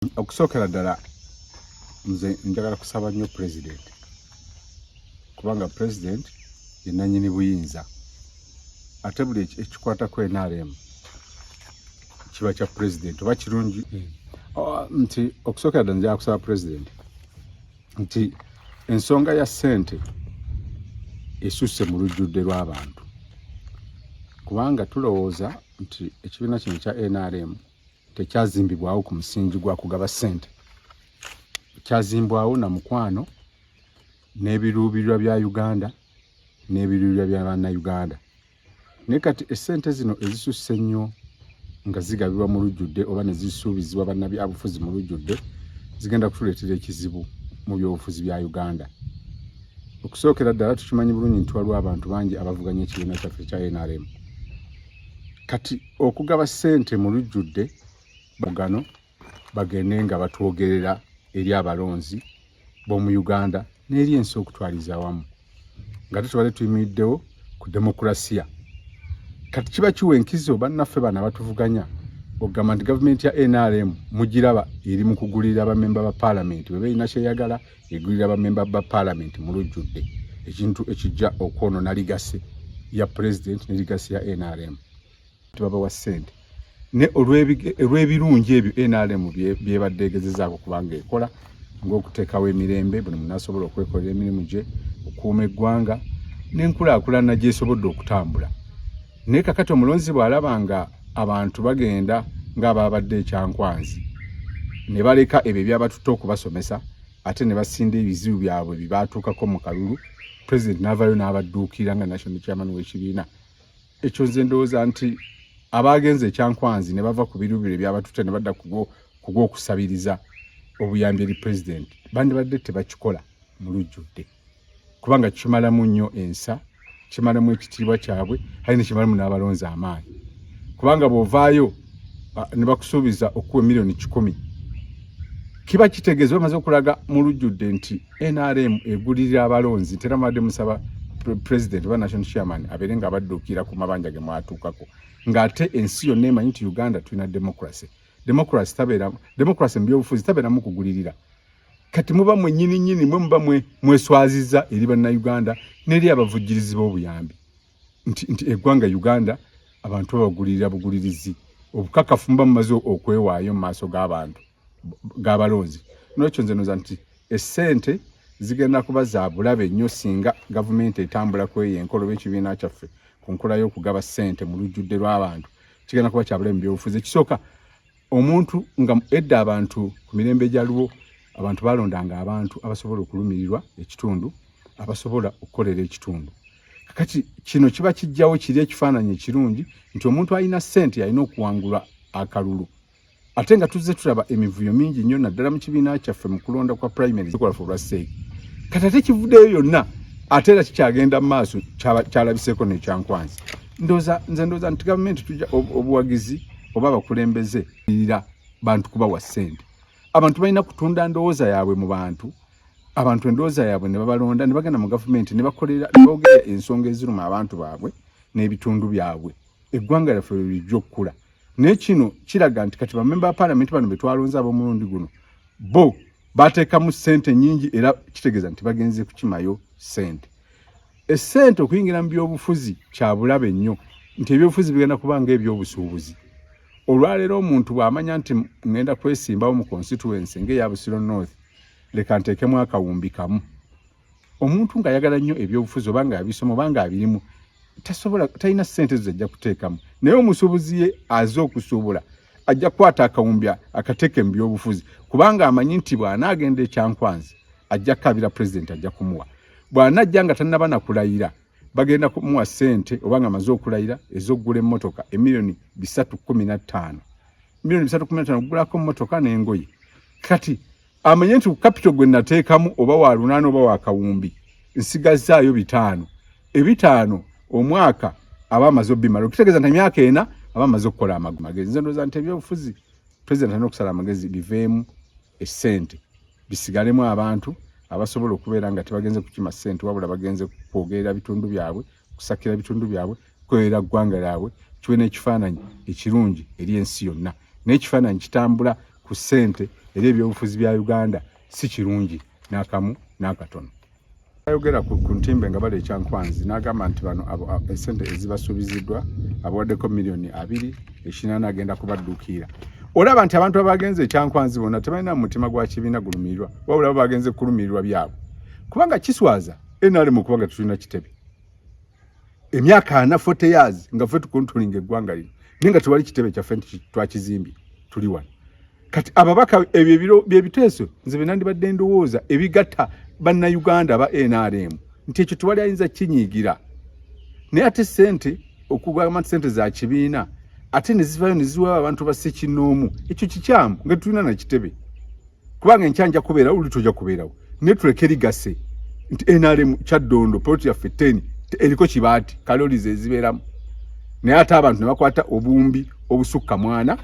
Okusookera ddala nze njagala kusaba nnyo president, kubanga president ye nannyini buyinza ate buli ekikwatako NRM kiba kya president oba kirungi nti okusookera ddala njagala kusaba president nti ensonga ya ssente esusse mu lujjudde lw'abantu, kubanga tulowooza nti ekibiina kino kya NRM tekyazimbibwawo ku musingi gwa kugaba ssente, kyazimbwawo na mukwano n'ebiruubirirwa bya Uganda n'ebiruubirirwa bya bannayuganda. Naye kati essente zino ezisusse ennyo nga zigabibwa mu lujjudde oba ne zisuubizibwa bannabyabufuzi mu lujjudde zigenda kutuleetera ekizibu mu byobufuzi bya Uganda. Okusookera ddala tukimanyi bulungi nti waliwo abantu bangi abavuganya ekibiina kyaffe kya NRM. Kati okugaba ssente mu lujjudde bagano bagende nga batwogerera eri abalonzi b'omu Uganda n'eri ensi okutwaliza awamu nga tutubale tuyimiriddewo ku demokulasiya. Kati kiba kiwenkizo bannaffe bano abatuvuganya okugamba nti gavumenti ya NRM mugiraba eri mu kugulira abamemba ba paalamenti bwe balina kyeyagala egulira abamemba ba paalamenti mu lujjudde, ekintu ekijja okwonoona ligase ya president ne ligase ya NRM. Tubabawa ssente ne olw'ebirungi ebyo NRM byebadde egezezaako kubanga ekola ng'okuteekawo emirembe, buli muntu asobola okwekolera emirimu gye, okukuuma eggwanga n'enkulaakulana gy'esobodde okutambula. Naye kakati omulonzi bw'alaba nga abantu bagenda ng'ababadde ekyankwanzi ne baleka ebyo ebyabatutte okubasomesa ate ne basinda ebizibu byabwe bye baatuukako mu kalulu, president n'avaayo n'abadduukira nga national chairman w'ekibiina. Ekyo nze ndowooza nti abagenze ekyankwanzi ne bava ku birubiro ebyabatutte ne badda ku gw'okusabiriza obuyambi eri president bandibadde tebakikola mu lujjudde, kubanga kimalamu nnyo ensa, kimalamu ekitiibwa kyabwe, hari ne kimalamu n'abalonzi amaanyi. Kubanga bw'ovaayo ne bakusuubiza okuwa miliyoni 10 kiba kitegeeza bamaze okulaga mu lujjudde nti NRM egulirira abalonzi, teramadde musaba president oba national chairman abeere nga abadduukira ku mabanja ge mwatuukako, ng'ate ensi yonna emanyi nti Uganda tulina democracy mu byobufuzi tabeeramu kugulirira. Kati muba mwennyini mwe muba mweswaziza eri bannayuganda n'eri abavujjirizi b'obuyambi nti eggwanga Uganda abantu babagulirira bugulirizi, obukakafu muba mumaze okwewaayo mu maaso g'abantu g'abalonzi. N'ekyo nze ndowooza nti essente zigenda kuba za bulabe nnyo singa gavumenti etambula kweyo enkolo b'ekibiina kyaffe ku nkola y'okugaba ssente mu lujjudde lw'abantu, kigenda kuba kya bulabe mu byobufuzi. Ekisooka omuntu nga edda abantu ku mirembe gyaliwo abantu balondanga abantu abasobola okulumirirwa ekitundu, abasobola okukolera ekitundu. Kakati kino kiba kijjawo kiri ekifaananyi ekirungi nti omuntu alina ssente alina okuwangulwa akalulu. Ate nga tuzze tulaba emivuyo mingi nnyo naddala mu kibiina kyaffe mu kulonda kwa primary zikola for sake. Kati ate kivuddeyo yonna ate era kikyagenda mu maaso kyalabiseeko n'ekyankwanzi. Nze ndowooza nti gavumenti tujja obuwagizi oba abakulembeze irira bantu kubawa ssente. Abantu balina kutunda ndowooza yaabwe mu bantu, abantu endowooza yaabwe ne babalonda ne bagenda mu gavumenti ne bakolera ne boogera ensonga eziruma abantu baabwe n'ebitundu byabwe, eggwanga lyaffe lwe lijja okukula. Naye kino kiraga nti kati bamemba ba paalamenti bano be twalonze ab'omulundi guno bo bateekamu ssente nnyingi era kitegeeza nti bagenze kukimayo ssente. Essente okuyingira mu byobufuzi kya bulabe nnyo nti ebyobufuzi bigenda kuba ng'ebyobusuubuzi. Olwaleero omuntu bw'amanya nti ngenda kwesimbawo mu constituency ng'eya Busiro North, leka nteekemu akawumbi kamu. Omuntu ng'ayagala nnyo ebyobufuzi oba ng'abisoma oba ng'abirimu talina ssente zo ajja kuteekamu. Naye omusuubuzi ye aze okusuubula ajja kukwata akawumbi akateeke mu byobufuzi, kubanga amanyi nti bw'anaagenda ekyankwanzi ajja kukabira president ajja kumuwa. Bw'anajja nga tannaba na kulayira bagenda kumuwa ssente oba nga amaze okulayira ez'okugula emmotoka emiliyoni 315. Miliyoni 315 okugulako emmotoka n'engoye. Kati amanye nti ku capital gwe nateekamu oba wa lunaana oba wa kawumbi nsigazaayo 5. E5 omwaka aba amaze obbimala, okitegeeza nti emyaka 4 aba amaze okukola amagezi. Nze ndowooza nti ebyobufuzi president alina okusala amagezi biveemu essente bisigalemu abantu abasobola okubeera nga tebagenze kukima ssente wabula bagenze kwogerera bitundu byabwe, kusakira bitundu byabwe, kwerera ggwanga lyabwe, kiwe n'ekifaananyi ekirungi eri ensi yonna. N'ekifaananyi kitambula ku ssente era ebyobufuzi bya Uganda si kirungi n'akamu n'akatono. Ayogera ku ntimbe nga bale ekyankwanzi n'agamba nti bano esente ezibasuubiziddwa abawaddeko miliyoni 2 ekinana agenda kubadduukira. Olaba nti abantu abagenze ekyankwanzi bonna tebalina mutima gwa kibiina gulumirirwa wabula bagenze kulumirirwa byabwe kubanga kiswaza NRM mu kubanga tulina kitebe emyaka 40 years nga ffe tukontrolinga eggwanga lino nenga tewali kitebe kyaffe twakizimbi tuli wano kati ababaka ebyo byebiteeso nze benandibadde ndowooza ebigatta bannayuganda ba NRM nti ekyo tewali ayinza kinyiigira naye ate sente okugamba sente za kibiina ate nezivayo neziwa abantu basse kinoomu ekyo kikyamu nga tulina na kitebe kubanga enkyanja kubeera uli tojja kubeerawo ne tuleke ligase nti NRM Kyaddondo ploti yaffe 10 eriko kibaati kalolies ezibeeramu naye ate abantu ne bakwata obumbi obusukka mwana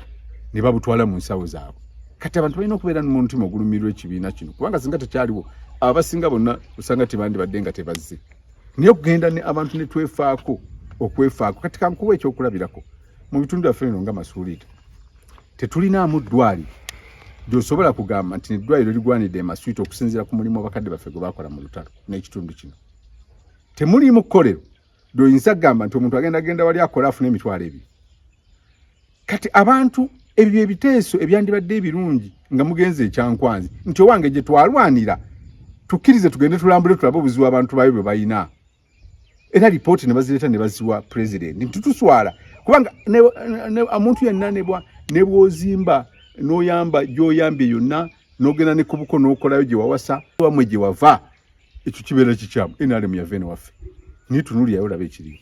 ne babutwala mu nsawo zaabwe kati abantu balina okubeera n'omutima ogulumirwa ekibiina kino kubanga singa tekyaliwo abasinga bonna usanga tebandibadde nga tebazze naye okugenda ne abantu ne twefaako okwefaako kati kankuwa ekyokulabirako mu bitundu byaffe bino nga Masuulita tetulinaamu ddwaliro gy'osobola kugamba nti eddwaliro ligwanidde Masuulita okusinziira ku mulimu abakadde baffe gwe bakola mu lutalo n'ekitundu kino temuliimu kkolero doyinza kugamba nti omuntu agenda wali akola afuna emitwalo 2 kati abantu ebyo ebiteeso ebyandibadde ebirungi nga mugenze ekyankwanzi nti owange gye twalwanira tukkirize tugende tulambule tulabe obuzibu abantu bayo bwe bayina era lipooti ne bazireeta ne baziwa president nti tuswala kubanga omuntu yenna ne bw'ozimba n'oyamba gy'oyambye yonna n'ogenda ne ku buko n'okolayo gye wawasa wamwe gye wava ekyo kibeera kikyamu NRM yave ne waffe nitunulirayo olabe ekiriyo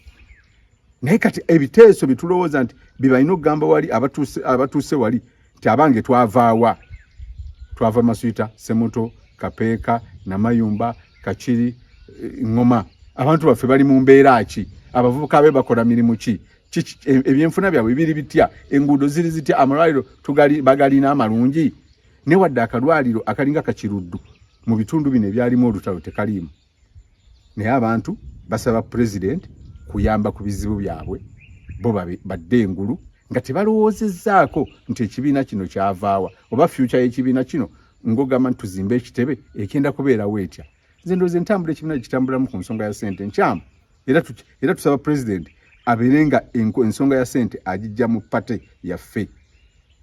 naye kati ebiteeso bitulowooza nti bibalina okugamba wali abatuuse wali nti abange twava Masuulita Semuto Kapeeka Namayumba Kakiri Ngoma abantu baffe bali mu mbeera ki abavubuka be bakola mirimu ki ebyenfuna byabwe biri bitya enguudo ziri zitya amalwaliro bagalina amalungi ne wadde akalwaliro akalinga Kakiruddu mu bitundu bino ebyalimu olutalo tekaliimu naye abantu basaba president kuyamba ku bizibu byabwe bo badde engulu nga tebalowoozezaako nti ekibiina kino kyavaawa oba future y'ekibiina kino ngogamba nti tuzimbe ekitebe ekenda kubeerawo etya nze ndowooza entambula ekibiina kitambulamu ku nsonga ya sente nkyamu era tusaba president abeerenga ensonga ya sente agijja mu pate yaffe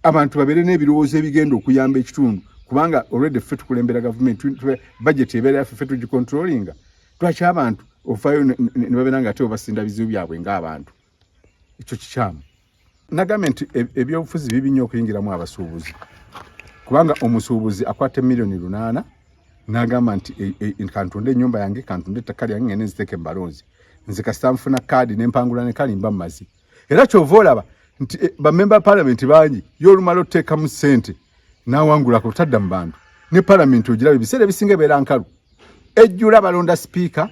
abantu babeere n'ebirowoozo ebigenda okuyamba ekitundu kubanga already ffe tukulembera government budget ebeera yaffe ffe tugicontrollinga lwaki abantu ofayo ne babeera nga ate obasinda bizibu byabwe ng'abantu ekyo kikyamu nagambye nti ebyobufuzi bibi nnyo okuyingiramu abasuubuzi kubanga omusuubuzi akwata miliyoni 8 n'agamba nti kantunde ennyumba yange kantunde ettaka lyange ngende nziteeke mu balonzi nze kasita nfuna kaadi n'empangula ne kalimba mumazi era kyova olaba nti bamemba parliament bangi y'olumala oteekamu ssente n'awangulako tadda mu bantu ne parliament ogiraba ebiseera ebisinga ebeera nkalu ejjula balonda speaker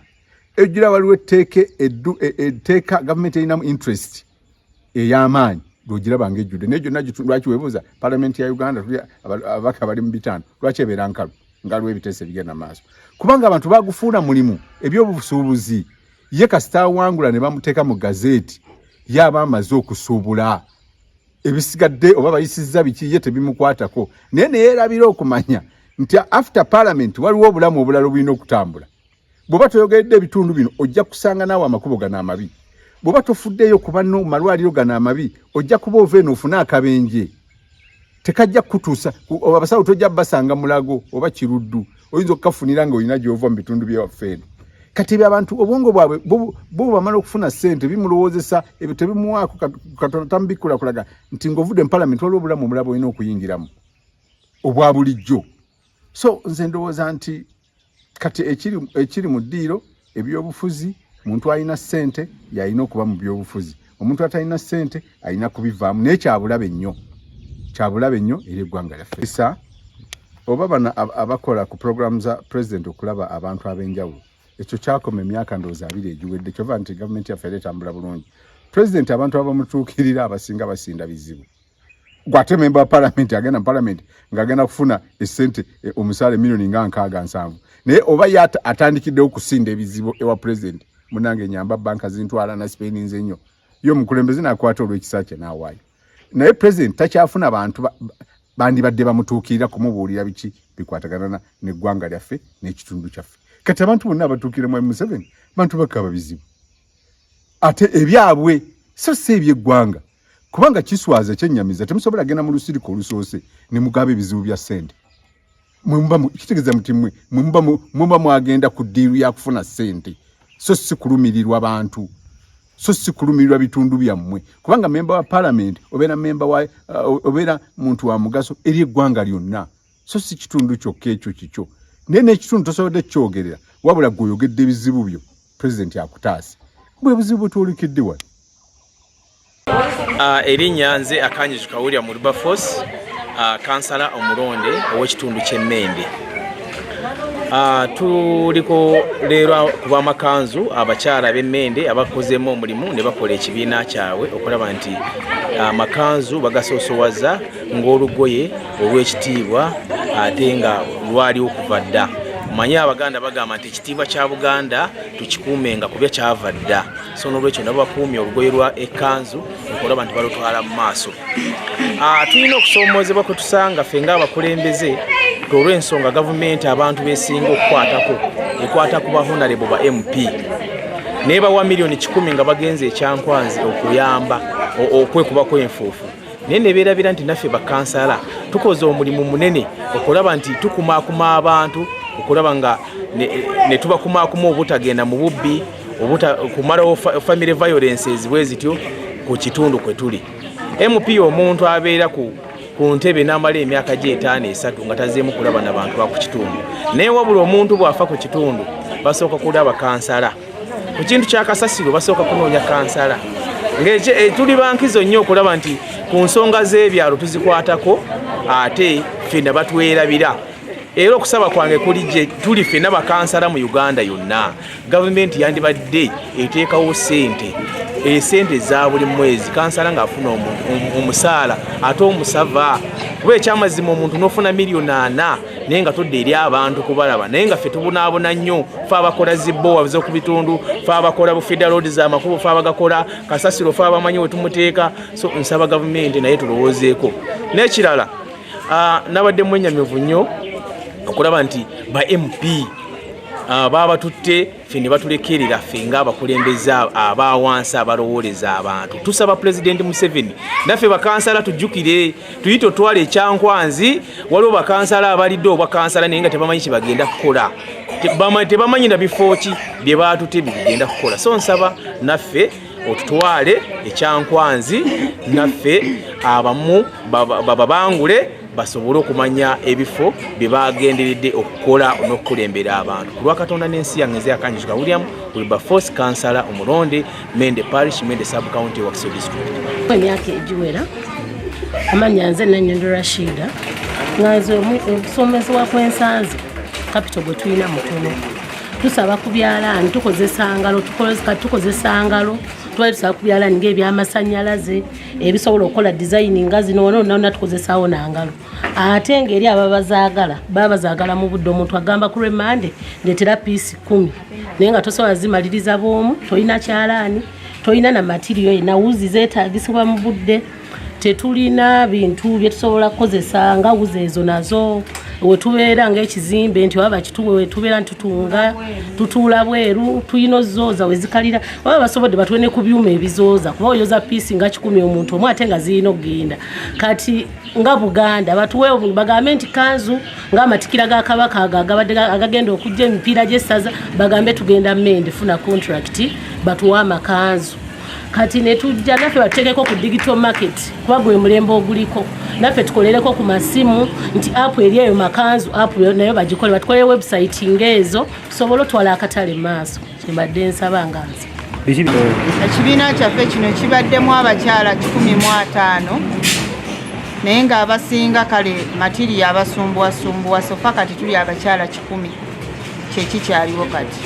ejjula waliwo etteeka gavumenti erinamu interest ey'amaanyi lwogiraba ng'ejjudde naye gyonna lwaki weebuuza parliament ya Uganda ababaka bali mu 5 lwaki ebeera nkalu nga lwe ebiteeso ebigenda maaso kubanga abantu bagufuula mulimu ebyobusuubuzi ye kasita awangula ne bamuteeka mu gazeeti yaba amaze okusuubula ebisigadde oba bayisizza biki ye tebimukwatako naye neyeerabira okumanya nti after parliament waliwo obulamu obulala obulina okutambula bw'oba toyogeredde ebitundu bino ojja kusanga naawe amakubo gano amabi bw'oba tofuddeyo kuba no malwaliro gano amabi ojja kuba ova eno ofune akabenje tekajja kutuusa abasawo tojja basanga Mulago oba Kiruddu oyinza okukafunira nga olina gy'ova mu bitundu byewaffe eno kati abantu obwongo bwabwe bo bamala okufuna ssente bimulowoozesa ebyo tebimuwaako Katonda tamubikula kulaga nti ng'ovudde mu parliament waliwo obulamu omulala olina okuyingiramu obwa bulijjo so nze ndowooza nti kati ekiri mu ddiiro ebyobufuzi muntu alina ssente yalina okuba mu byobufuzi omuntu atalina ssente alina kubivaamu naye kyabulabe nnyo eri eggwanga lyaffe isa oba bana abakola ku programu za president okulaba abantu ab'enjawulo ekyo kyakoma emyaka ndowooza 2 egiwedde kyova nti gavumenti yaffe etambula bulungi president abantu abamutuukirira abasinga basinda bizibu gwate member wa parliament agenda mu parliament ng'agenda kufuna essente omusaale miliyoni nga 6-7 naye oba atandikiddewo okusinda ebizibu ewa president munange nyamba banka zintwala na Spain nze nnyo yo mukulembeze nakwata olw'ekisa kye n'awaayo naye president takyafuna bantu bandi badde bamutuukirira kumubuulira biki bikwatagana n'eggwanga lyaffe n'ekitundu kyaffe. Kati abantu bonna abatuukira mu Museveni bantu bakaba bizibu ate ebyabwe so si eby'eggwanga kubanga kiswaza kyennyamiza temusobola genda mu lusiriko olusoose ne mugaba ebizibu bya ssente. Kitegeeza muti mumba mwagenda ku ddiiru ya kufuna ssente so si kulumirirwa abantu so si kulumirirwa bitundu byammwe kubanga memba wa parliament obeera memba wa obeera muntu wa mugaso eri eggwanga lyonna so si kitundu kyokka ekyo kikyo naye n'ekitundu tosobodde kyogerera wabula gw'oyogedde ebizibu byo president akutaase bwe buzibu tuolekedde wali. Erinnya nze Akanyijuka William Wilberforce kansala omulonde ow'ekitundu ky'Emmende. Tuliko leero kuba amakanzu abakyala b'Emmende abakozeemu omulimu ne bakola ekibiina kyabwe okulaba nti amakanzu bagasoosowaza ng'olugoye olw'ekitiibwa ate nga lwali okuva dda. Manyi Abaganda bagamba nti ekitiibwa kya Buganda tukikuumenga kubya kyava dda. So n'olwekyo nabo bakuumye olugoye lwa ekanzu okulaba nti balutwala mu maaso. Tulina okusoomoozebwa kwe tusanga ffe ng'abakulembeze olw'ensonga gavumenti abantu beesinga okukwatako ekwata ku bahonarebo ba MP n'ebawa miliyoni 10 nga bagenze ekyankwanzi okuyamba okwekubako enfuufu. Naye ne beerabira nti naffe bakansala tukoze omulimu munene okulaba nti tukumaakuma abantu okulaba nga ne tubakumaakuma obutagenda mu bubbi kumalawo family violences bwe zityo ku kitundu kwe tuli. MP omuntu abeera ku ntebe n'amala emyaka gye 5-3 nga tazeemu kulaba n'abantu ba ku kitundu. Naye wabula omuntu bw'afa ku kitundu basooka kulaba kansala. Ku kintu kya kasasiro basooka kunoonya kansala. Tuli bankizo nnyo okulaba nti ku nsonga z'ebyalo tuzikwatako ate ffenna batwerabira. Era okusaba kwange kuli gye tuli ffenna bakansala mu Uganda yonna. Gavumenti yandibadde eteekawo ssente esente za buli mwezi kansala ng'afuna omusaala ate omusava kuba ekyamazima omuntu n'ofuna miliyoni 4 naye nga todde eri abantu kubalaba naye nga ffe tubunaabona nnyo fe abakola zibbowa z'oku bitundu fe abakola bu federal roads amakubo fe abagakola kasasiro fe abamanyi we tumuteeka. So nsaba gavumenti naye tulowoozeeko. N'ekirala nabadde mwenyamivu nnyo okulaba nti ba MP baba tutte ffe ne batulekerera ffe ng'abakulembeze abawansi abalowooleza abantu. Tusaba President Museveni naffe bakansala tujjukire tuyite otwala ekyankwanzi waliwo bakansala abalidde obwakansala naye nga tebamanyi kye bagenda kukola tebamanyi na bifo ki bye baatutte bigenda kukola. So nsaba naffe otutwale ekyankwanzi naffe abamu babangule basobole okumanya ebifo bye bagenderedde okukola n'okukulembera abantu. Ku lwa Katonda n'ensi yange nze Akanyijuka William Wilberforce kansala omulonde Mende Parish Mende Sub County Wakiso District. Emyaka egiwera amanya nze Nanyondo Rashida ngaze okusomesebwa kw'ensanzi capital gwe tulina mutono. Tusaba ku byalaani tukozesa ngalo twali tusaba ku byalaani ng'ebyamasannyalaze ebisobola okukola design nga zino nonna tukozesaawo nangalo ate ng'eri babazaagala mu budde omuntu agamba ku remande ndeetera piisi 10 naye nga tosobola zimaliriza bw'omu tolina kyalaani tolina na materiyo yena wuzi zeetaagisibwa mu budde tetulina bintu bye tusobola kukozesa nga wuzi ezo nazo wetubeera ng'ekizimbe nti waba kituwe wetubeera ntutunga tutuula bweru tuyina ozooza wezikalira waba basobodde batuwe ne ku byuma ebizooza kuba oyoza piisi nga 10 omuntu omu ate nga zirina okugenda kati nga Buganda batuwe bagambe nti kanzu ng'amatikira ga Kabaka agagenda okujja emipiira gy'essaza bagambe tugenda Mende funa contract batuwe amakanzu kati ne tujja naffe batuteekeko ku digital market kuba gwe mulembe oguliko naffe tukolereko ku masimu nti app eri eyo makanzu app nayo bagikole batukole website ng'ezo tusobole otwala akatale maaso kyembadde nsaba nganze. Ekibiina kyaffe kino kibaddemu abakyala 15 naye ng'abasinga kale matiri abasumbuwasumbuwa sofa kati tuli abakyala 10 kyekikyaliwo kati.